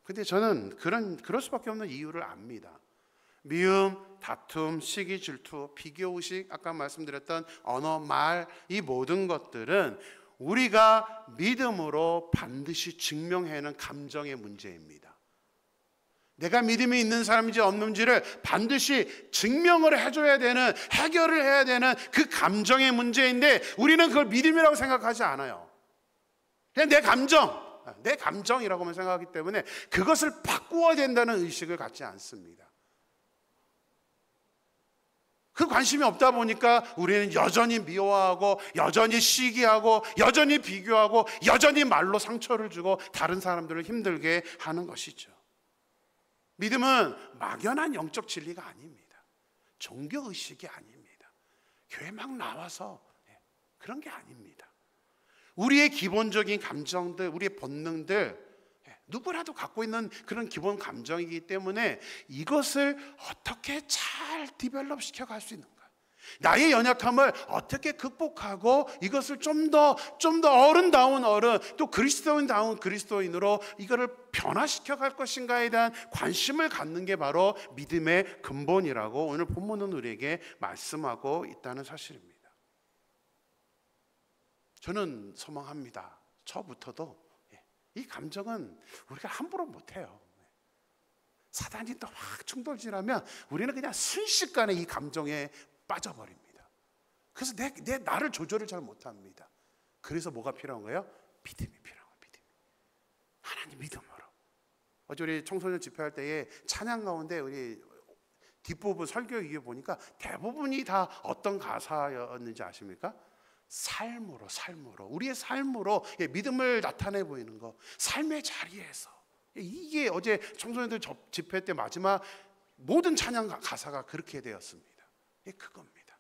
근데 저는 그럴 수밖에 없는 이유를 압니다. 미움, 다툼, 시기, 질투, 비교의식, 아까 말씀드렸던 언어, 말, 이 모든 것들은 우리가 믿음으로 반드시 증명해야 하는 감정의 문제입니다. 내가 믿음이 있는 사람인지 없는지를 반드시 증명을 해줘야 되는, 해결을 해야 되는 그 감정의 문제인데 우리는 그걸 믿음이라고 생각하지 않아요. 그냥 내 감정이라고만 생각하기 때문에 그것을 바꾸어야 된다는 의식을 갖지 않습니다. 그 관심이 없다 보니까 우리는 여전히 미워하고 여전히 시기하고 여전히 비교하고 여전히 말로 상처를 주고 다른 사람들을 힘들게 하는 것이죠. 믿음은 막연한 영적 진리가 아닙니다. 종교의식이 아닙니다. 교회 막 나와서 그런 게 아닙니다. 우리의 기본적인 감정들, 우리의 본능들, 누구라도 갖고 있는 그런 기본 감정이기 때문에 이것을 어떻게 잘 디벨롭 시켜갈 수 있는가, 나의 연약함을 어떻게 극복하고 이것을 좀 더 어른다운 어른, 또 그리스도인다운 그리스도인으로 이거를 변화시켜 갈 것인가에 대한 관심을 갖는 게 바로 믿음의 근본이라고 오늘 본문은 우리에게 말씀하고 있다는 사실입니다. 저는 소망합니다. 저부터도 이 감정은 우리가 함부로 못해요. 사단이 또 확 충돌질하면 우리는 그냥 순식간에 이 감정에 빠져버립니다. 그래서 내 나를 조절을 잘 못합니다. 그래서 뭐가 필요한 거예요? 믿음이 필요한 거예요. 믿음이. 하나님 믿음으로. 어제 우리 청소년 집회할 때에 찬양 가운데 우리 뒷부분 설교 위에 보니까 대부분이 다 어떤 가사였는지 아십니까? 삶으로 우리의 삶으로 믿음을 나타내 보이는 거, 삶의 자리에서. 이게 어제 청소년들 집회 때 마지막 모든 찬양 가사가 그렇게 되었습니다. 그겁니다.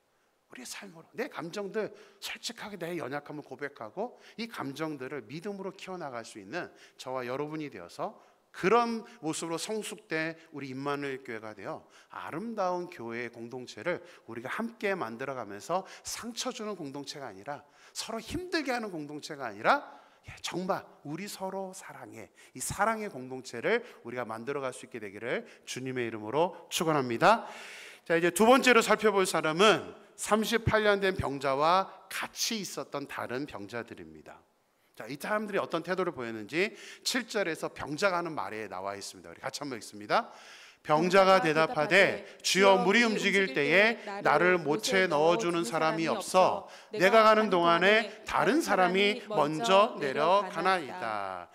우리의 삶으로 내 감정들 솔직하게 내 연약함을 고백하고 이 감정들을 믿음으로 키워나갈 수 있는 저와 여러분이 되어서 그런 모습으로 성숙된 우리 임마누엘 교회가 되어 아름다운 교회의 공동체를 우리가 함께 만들어가면서 상처 주는 공동체가 아니라, 서로 힘들게 하는 공동체가 아니라 정말 우리 서로 사랑해, 이 사랑의 공동체를 우리가 만들어갈 수 있게 되기를 주님의 이름으로 축원합니다. 자, 이제 두 번째로 살펴볼 사람은 38년 된 병자와 같이 있었던 다른 병자들입니다. 자, 이 사람들이 어떤 태도를 보였는지 7절에서 병자가 하는 말에 나와 있습니다. 우리 같이 한번 읽습니다. 병자가 대답하되 주여 물이 움직일 때에 나를 못에 넣어주는 사람이 없어 내가 가는 동안에 다른 사람이 먼저 내려가나이다.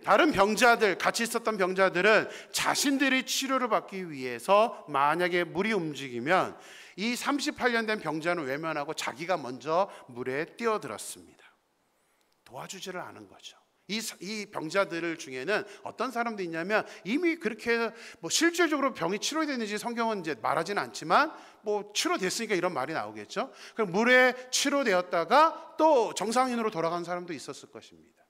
다른 병자들, 같이 있었던 병자들은 자신들이 치료를 받기 위해서 만약에 물이 움직이면 이 38년 된 병자는 외면하고 자기가 먼저 물에 뛰어들었습니다. 도와주지를 않은 거죠. 이 병자들 중에는 어떤 사람도 있냐면 이미 그렇게 실질적으로 병이 치료됐는지 성경은 이제 말하지는 않지만 치료됐으니까 이런 말이 나오겠죠. 그럼 물에 치료되었다가 또 정상인으로 돌아간 사람도 있었을 것입니다.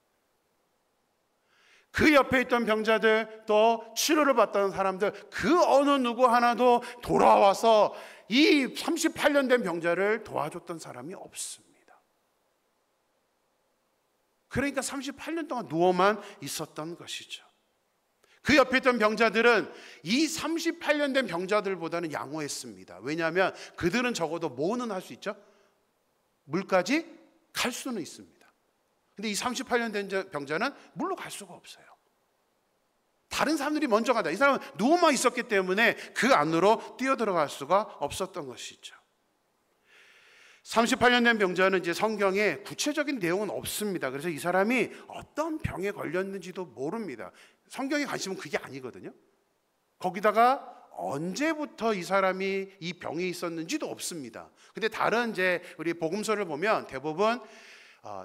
그 옆에 있던 병자들, 또 치료를 받던 사람들, 그 어느 누구 하나도 돌아와서 이 38년 된 병자를 도와줬던 사람이 없습니다. 그러니까 38년 동안 누워만 있었던 것이죠. 그 옆에 있던 병자들은 이 38년 된 병자들보다는 양호했습니다. 왜냐하면 그들은 적어도 뭐는 할 수 있죠? 물까지 갈 수는 있습니다. 근데 이 38년 된 병자는 물로 갈 수가 없어요. 다른 사람들이 먼저 가다. 이 사람은 누워만 있었기 때문에 그 안으로 뛰어들어갈 수가 없었던 것이죠. 38년 된 병자는 이제 성경에 구체적인 내용은 없습니다. 그래서 이 사람이 어떤 병에 걸렸는지도 모릅니다. 성경의 관심은 그게 아니거든요. 거기다가 언제부터 이 사람이 이 병이 있었는지도 없습니다. 근데 다른 이제 우리 복음서를 보면 대부분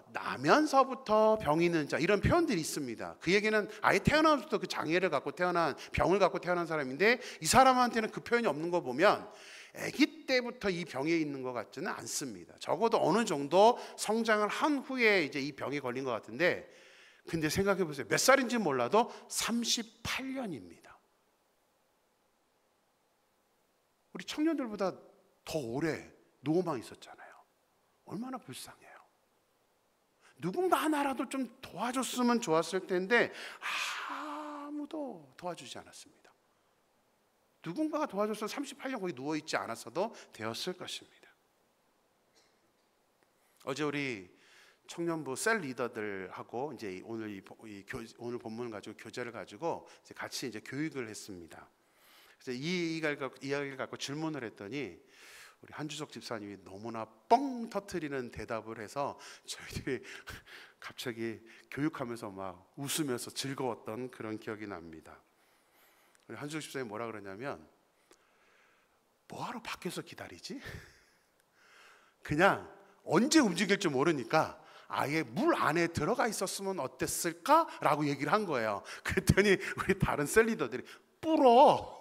나면서부터 병이 있는 자 이런 표현들이 있습니다. 그 얘기는 아예 태어나면서부터 그 장애를 갖고 태어난 병을 갖고 태어난 사람인데 이 사람한테는 그 표현이 없는 거 보면 아기 때부터 이 병에 있는 것 같지는 않습니다. 적어도 어느 정도 성장을 한 후에 이제 이 병에 걸린 것 같은데, 근데 생각해 보세요. 몇 살인지 몰라도 38년입니다. 우리 청년들보다 더 오래 누워만 있었잖아요. 얼마나 불쌍해요. 누군가 하나라도 좀 도와줬으면 좋았을 텐데 아무도 도와주지 않았습니다. 누군가가 도와줘서 38년 거기 누워있지 않았어도 되었을 것입니다. 어제 우리 청년부 셀 리더들하고 이제 오늘 본문을 가지고 교재를 가지고 이제 같이 이제 교육을 했습니다. 그래서 이 이야기를 갖고 질문을 했더니 우리 한주석 집사님이 너무나 뻥 터트리는 대답을 해서 저희들이 갑자기 교육하면서 막 웃으면서 즐거웠던 그런 기억이 납니다. 우리 한주석 집사님이 뭐라 그러냐면, 뭐하러 밖에서 기다리지? 그냥 언제 움직일지 모르니까 아예 물 안에 들어가 있었으면 어땠을까? 라고 얘기를 한 거예요. 그랬더니 우리 다른 셀 리더들이 불어.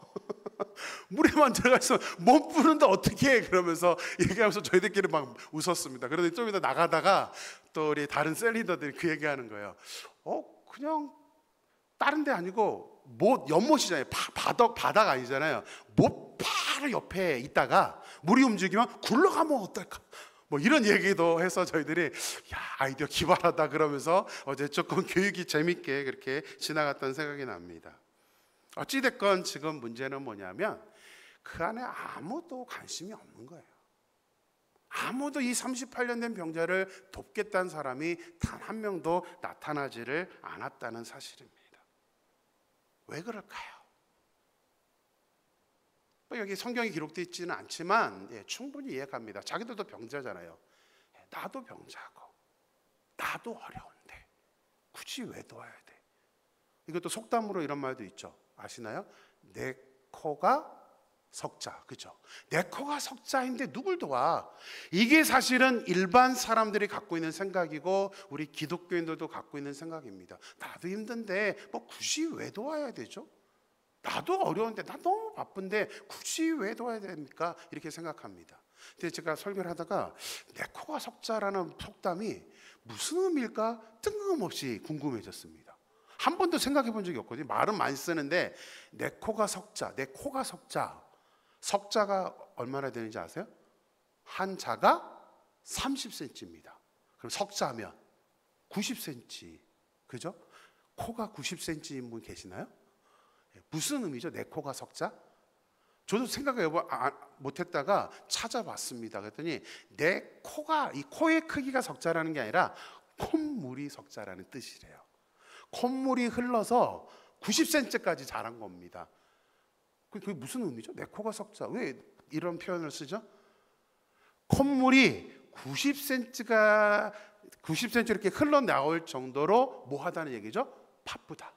물에만 들어가 있으면 못 부는데 어떻게 해? 그러면서 얘기하면서 저희들끼리 막 웃었습니다. 그런데 좀 이따 나가다가 또 우리 다른 셀 리더들이 그 얘기하는 거예요. 그냥 다른 데 아니고 연못이잖아요. 바다가 아니잖아요. 못 바로 옆에 있다가 물이 움직이면 굴러가면 어떨까? 뭐 이런 얘기도 해서 저희들이 야, 아이디어 기발하다 그러면서 어제 조금 교육이 재밌게 그렇게 지나갔던 생각이 납니다. 어찌됐건 지금 문제는 뭐냐면 그 안에 아무도 관심이 없는 거예요. 아무도 이 38년 된 병자를 돕겠다는 사람이 단 한 명도 나타나지를 않았다는 사실입니다. 왜 그럴까요? 여기 성경이 기록되어 있지는 않지만 충분히 이해갑니다. 자기들도 병자잖아요. 나도 병자고 나도 어려운데 굳이 왜 도와야 돼? 이것도 속담으로 이런 말도 있죠. 아시나요? 내 코가 석자, 그죠? 내 코가 석자인데 누굴 도와? 이게 사실은 일반 사람들이 갖고 있는 생각이고 우리 기독교인들도 갖고 있는 생각입니다. 나도 힘든데 뭐 굳이 왜 도와야 되죠? 나도 어려운데, 나 너무 바쁜데 굳이 왜 도와야 됩니까? 이렇게 생각합니다. 근데 제가 설교를 하다가 내 코가 석자라는 속담이 무슨 의미일까 뜬금없이 궁금해졌습니다. 한 번도 생각해 본 적이 없거든요. 말은 많이 쓰는데 내 코가 석자, 내 코가 석자. 석자가 얼마나 되는지 아세요? 한 자가 30cm입니다. 그럼 석자면 90cm, 그죠? 코가 90cm인 분 계시나요? 무슨 의미죠? 내 코가 석자? 저도 생각을 못했다가 찾아봤습니다. 그랬더니 내 코가, 이 코의 크기가 석자라는 게 아니라 콧물이 석자라는 뜻이래요. 콧물이 흘러서 90cm까지 자란 겁니다. 그게 무슨 의미죠? 내 코가 석자. 왜 이런 표현을 쓰죠? 콧물이 90cm 이렇게 흘러나올 정도로 뭐 하다는 얘기죠? 바쁘다.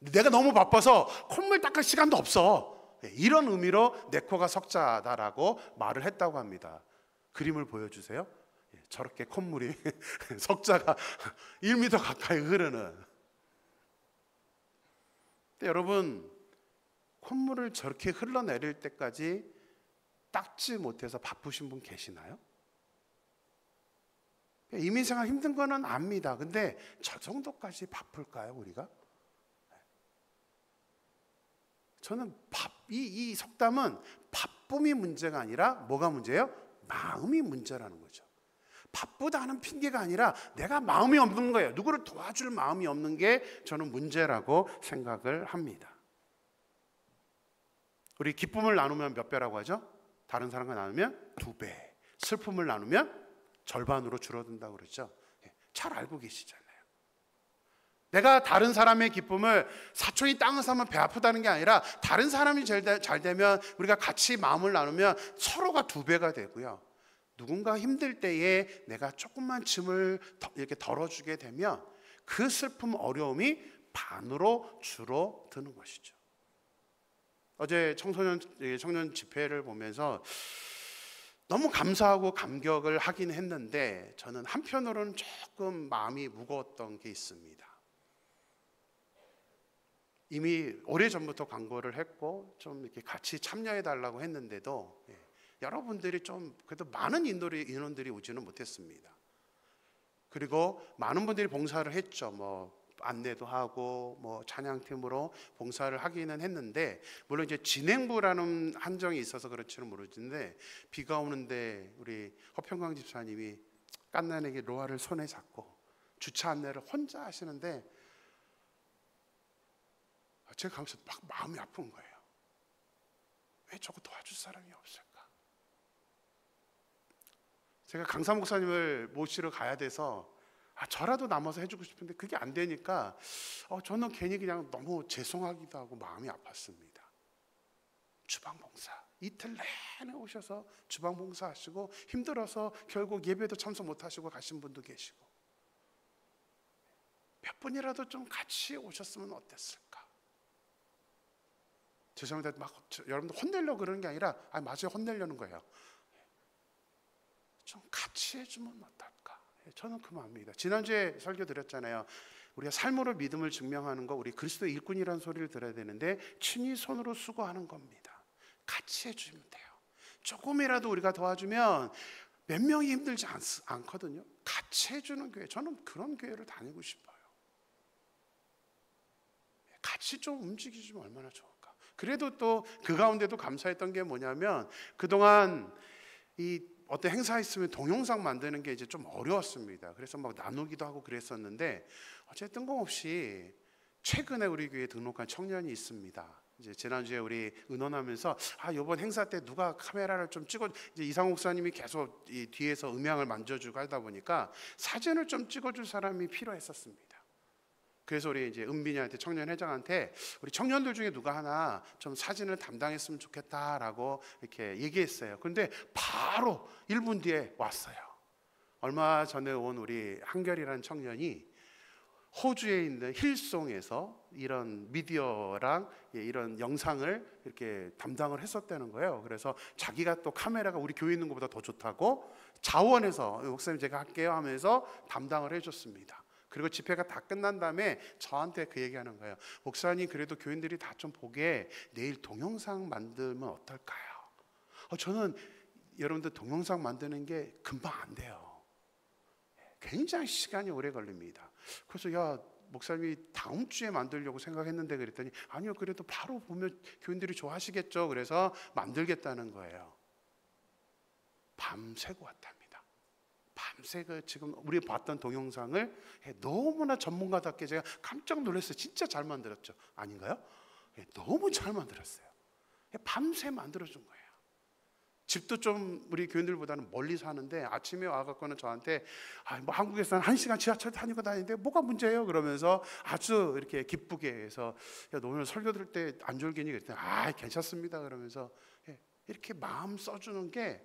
내가 너무 바빠서 콧물 닦을 시간도 없어. 이런 의미로 내 코가 석자다라고 말을 했다고 합니다. 그림을 보여주세요. 저렇게 콧물이 석자가 1m 가까이 흐르는. 근데 여러분, 콧물을 저렇게 흘러내릴 때까지 닦지 못해서 바쁘신 분 계시나요? 이민생활 힘든 거는 압니다. 근데 저 정도까지 바쁠까요, 우리가? 저는 이 속담은 바쁨이 문제가 아니라 뭐가 문제예요? 마음이 문제라는 거죠. 바쁘다는 핑계가 아니라 내가 마음이 없는 거예요. 누구를 도와줄 마음이 없는 게 저는 문제라고 생각을 합니다. 우리 기쁨을 나누면 몇 배라고 하죠? 다른 사람과 나누면 2배. 슬픔을 나누면 절반으로 줄어든다고 그러죠. 잘 알고 계시잖아요. 내가 다른 사람의 기쁨을, 사촌이 땅을 사면 배 아프다는 게 아니라 다른 사람이 잘 되면, 우리가 같이 마음을 나누면 서로가 두 배가 되고요. 누군가 힘들 때에 내가 조금만 짐을 이렇게 덜어주게 되면 그 슬픔, 어려움이 반으로 줄어드는 것이죠. 어제 청년 집회를 보면서 너무 감사하고 감격을 하긴 했는데, 저는 한편으로는 조금 마음이 무거웠던 게 있습니다. 이미 오래전부터 광고를 했고 좀 이렇게 같이 참여해 달라고 했는데도 여러분들이 좀 그래도 많은 인원들이 오지는 못했습니다. 그리고 많은 분들이 봉사를 했죠. 뭐 안내도 하고 뭐 찬양팀으로 봉사를 하기는 했는데, 물론 이제 진행부라는 한정이 있어서 그렇지는 모르겠는데, 비가 오는데 우리 허평강 집사님이 깐난에게 로아를 손에 잡고 주차 안내를 혼자 하시는데, 제가 가면서 막 마음이 아픈 거예요. 왜 저거 도와줄 사람이 없을까? 제가 강사 목사님을 모시러 가야 돼서 저라도 남아서 해주고 싶은데 그게 안 되니까 저는 괜히 그냥 너무 죄송하기도 하고 마음이 아팠습니다. 주방봉사 이틀 내내 오셔서 주방봉사 하시고 힘들어서 결국 예배도 참석 못하시고 가신 분도 계시고, 몇 분이라도 좀 같이 오셨으면 어땠을까? 죄송합니다. 막 여러분들 혼내려고 그러는 게 아니라, 맞아요, 혼내려는 거예요. 좀 같이 해주면 어떨까? 저는 그 마음입니다. 지난주에 설교 드렸잖아요. 우리가 삶으로 믿음을 증명하는 거, 우리 그리스도 일꾼이라는 소리를 들어야 되는데 친히 손으로 수고하는 겁니다. 같이 해주면 돼요. 조금이라도 우리가 도와주면 몇 명이 힘들지 않거든요. 같이 해주는 교회, 저는 그런 교회를 다니고 싶어요. 같이 좀 움직이시면 얼마나 좋을까. 그래도 또 그 가운데도 감사했던 게 뭐냐면, 그동안 이 어떤 행사 있으면 동영상 만드는 게 이제 좀 어려웠습니다. 그래서 막 나누기도 하고 그랬었는데, 어째 뜬금없이 최근에 우리 교회에 등록한 청년이 있습니다. 이제 지난주에 우리 의논하면서 이번 행사 때 누가 카메라를 좀 찍어, 이제 이상욱 목사님이 계속 이 뒤에서 음향을 만져주고 하다 보니까 사진을 좀 찍어줄 사람이 필요했었습니다. 그래서 우리 이제 은빈이한테, 청년 회장한테, 우리 청년들 중에 누가 하나 좀 사진을 담당했으면 좋겠다라고 이렇게 얘기했어요. 그런데 바로 1분 뒤에 왔어요. 얼마 전에 온 우리 한결이라는 청년이 호주에 있는 힐송에서 이런 미디어랑 이런 영상을 이렇게 담당을 했었다는 거예요. 그래서 자기가 또 카메라가 우리 교회 있는 것보다 더 좋다고 자원해서, 목사님 제가 할게요 하면서 담당을 해줬습니다. 그리고 집회가 다 끝난 다음에 저한테 그 얘기하는 거예요. 목사님, 그래도 교인들이 다 좀 보게 내일 동영상 만들면 어떨까요? 저는 여러분들 동영상 만드는 게 금방 안 돼요. 굉장히 시간이 오래 걸립니다. 그래서 목사님이 다음 주에 만들려고 생각했는데, 그랬더니 아니요, 그래도 바로 보면 교인들이 좋아하시겠죠. 그래서 만들겠다는 거예요. 밤새고 왔답니다. 밤새 지금 우리 봤던 동영상을 너무나 전문가답게 제가 깜짝 놀랐어요. 진짜 잘 만들었죠. 아닌가요? 너무 잘 만들었어요. 밤새 만들어준 거예요. 집도 좀 우리 교인들보다는 멀리 사는데 아침에 와갖고는 저한테 뭐 한국에서는 1시간 지하철 다니고 다니는데 뭐가 문제예요? 그러면서 아주 이렇게 기쁘게 해서, 야, 너 오늘 설교 들을 때 안 졸겠니? 그랬더니 괜찮습니다. 그러면서 이렇게 마음 써주는 게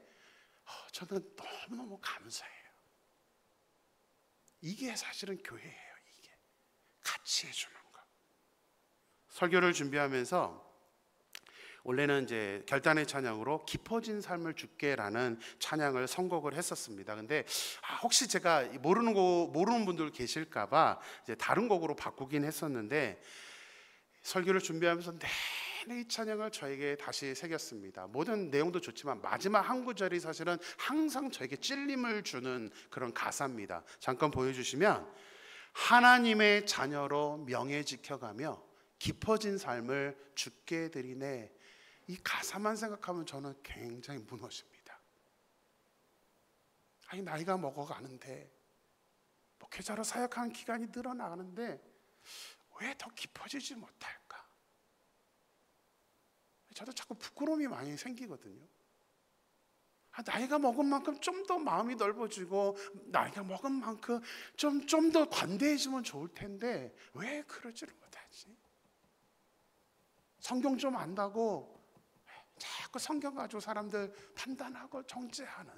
저는 너무너무 감사해요. 이게 사실은 교회예요. 이게 같이 해주는 거. 설교를 준비하면서 원래는 이제 결단의 찬양으로 깊어진 삶을 주께라는 찬양을 선곡을 했었습니다. 근데 혹시 제가 모르는 분들 계실까봐 이제 다른 곡으로 바꾸긴 했었는데, 설교를 준비하면서 내내 이 찬양을 저에게 다시 새겼습니다. 모든 내용도 좋지만 마지막 한 구절이 사실은 항상 저에게 찔림을 주는 그런 가사입니다. 잠깐 보여주시면, 하나님의 자녀로 명예 지켜가며 깊어진 삶을 주께 드리네. 이 가사만 생각하면 저는 굉장히 무너집니다. 나이가 먹어가는데, 목회자로 사역하는 기간이 늘어나가는데 왜 더 깊어지지 못할까? 저도 자꾸 부끄러움이 많이 생기거든요. 나이가 먹은 만큼 좀 더 마음이 넓어지고 나이가 먹은 만큼 좀 더 관대해지면 좋을 텐데 왜 그러지를 못하지? 성경 좀 안다고 자꾸 성경 가지고 사람들 판단하고 정죄하는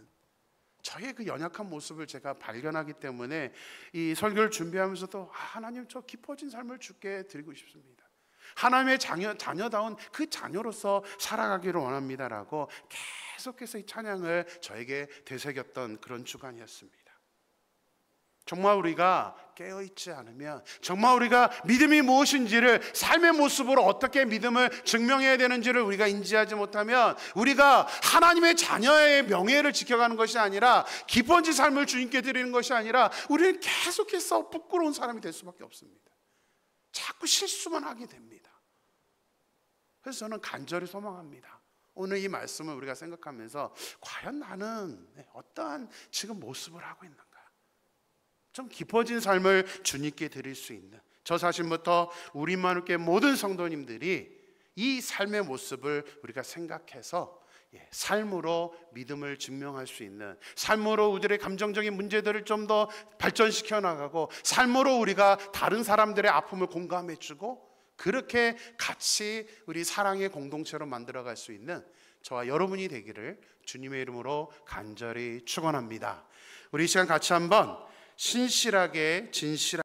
저의 그 연약한 모습을 제가 발견하기 때문에 이 설교를 준비하면서도 하나님, 저 깊어진 삶을 주께 드리고 싶습니다. 하나님의 자녀다운 그 자녀로서 살아가기를 원합니다라고 계속해서 이 찬양을 저에게 되새겼던 그런 주간이었습니다. 정말 우리가 깨어있지 않으면, 정말 우리가 믿음이 무엇인지를, 삶의 모습으로 어떻게 믿음을 증명해야 되는지를 우리가 인지하지 못하면 우리가 하나님의 자녀의 명예를 지켜가는 것이 아니라, 깊어진 삶을 주님께 드리는 것이 아니라 우리는 계속해서 부끄러운 사람이 될 수밖에 없습니다. 자꾸 실수만 하게 됩니다. 그래서 저는 간절히 소망합니다. 오늘 이 말씀을 우리가 생각하면서 과연 나는 어떠한 지금 모습을 하고 있는가, 좀 깊어진 삶을 주님께 드릴 수 있는, 저 자신부터 우리만 교회 모든 성도님들이 이 삶의 모습을 우리가 생각해서 삶으로 믿음을 증명할 수 있는, 삶으로 우리들의 감정적인 문제들을 좀 더 발전시켜 나가고, 삶으로 우리가 다른 사람들의 아픔을 공감해 주고, 그렇게 같이 우리 사랑의 공동체로 만들어갈 수 있는 저와 여러분이 되기를 주님의 이름으로 간절히 축원합니다. 우리 이 시간 같이 한번 신실하게 진실하게